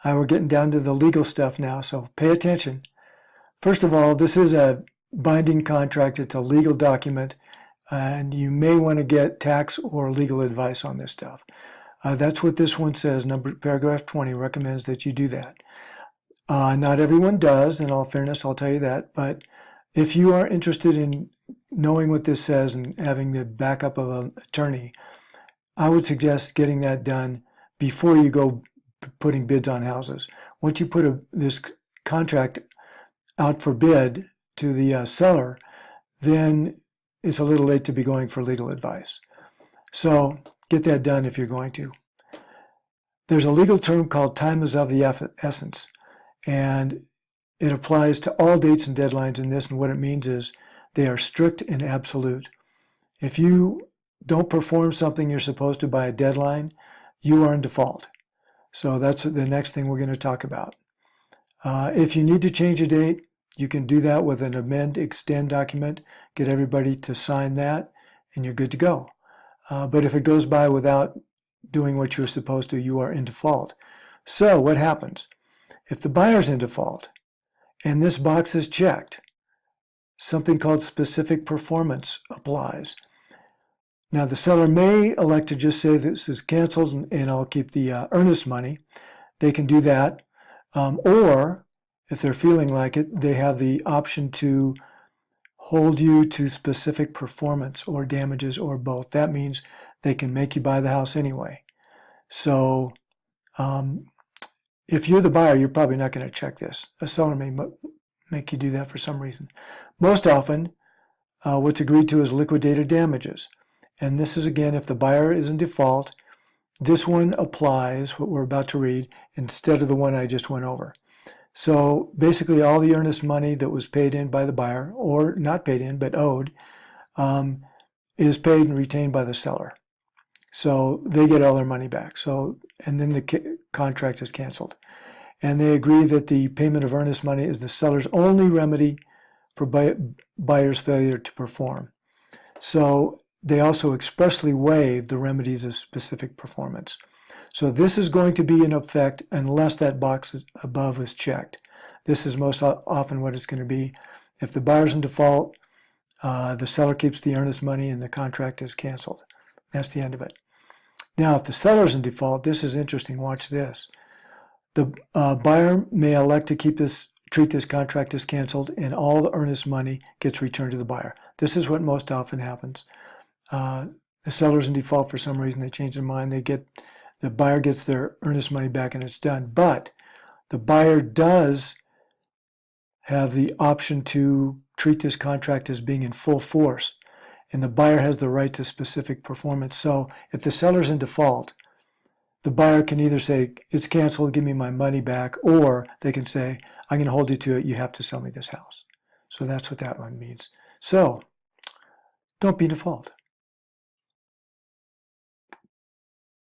We're getting down to the legal stuff now, so pay attention. First of all, this is a binding contract. It's a legal document, and you may want to get tax or legal advice on this stuff. That's what this one says. Paragraph 20 recommends that you do that. Not everyone does, in all fairness, I'll tell you that. But if you are interested in knowing what this says and having the backup of an attorney, I would suggest getting that done before you go putting bids on houses. Once you put this contract out for bid to the seller, then it's a little late to be going for legal advice. So get that done if you're going to. There's a legal term called time is of the essence, and it applies to all dates and deadlines in this, and what it means is they are strict and absolute. If you don't perform something you're supposed to by a deadline, you are in default. So that's the next thing we're going to talk about. If you need to change a date, you can do that with an amend extend document, get everybody to sign that, and you're good to go. But if it goes by without doing what you're supposed to, you are in default. So what happens? If the buyer's in default and this box is checked, something called specific performance applies. Now the seller may elect to just say this is canceled and I'll keep the earnest money. They can do that. Or if they're feeling like it, they have the option to hold you to specific performance or damages or both. That means they can make you buy the house anyway. So if you're the buyer, you're probably not going to check this. A seller may make you do that for some reason. Most often, what's agreed to is liquidated damages. And this is, again, if the buyer is in default, this one applies, what we're about to read, instead of the one I just went over. So basically all the earnest money that was paid in by the buyer, or not paid in, but owed, is paid and retained by the seller. So they get all their money back. So, and then the contract is canceled. And they agree that the payment of earnest money is the seller's only remedy for buyer's failure to perform. So they also expressly waive the remedies of specific performance. So this is going to be in effect unless that box above is checked. This is most often what it's going to be. If the buyer's in default, the seller keeps the earnest money and the contract is canceled. That's the end of it. Now, if the seller's in default, this is interesting. Watch this. The buyer may elect to treat this contract as canceled, and all the earnest money gets returned to the buyer. This is what most often happens. The seller's in default for some reason. They change their mind. The buyer gets their earnest money back and it's done. But the buyer does have the option to treat this contract as being in full force, and the buyer has the right to specific performance. So if the seller's in default, the buyer can either say, it's canceled, give me my money back, or they can say, I'm going to hold you to it, you have to sell me this house. So that's what that one means. So don't be in default.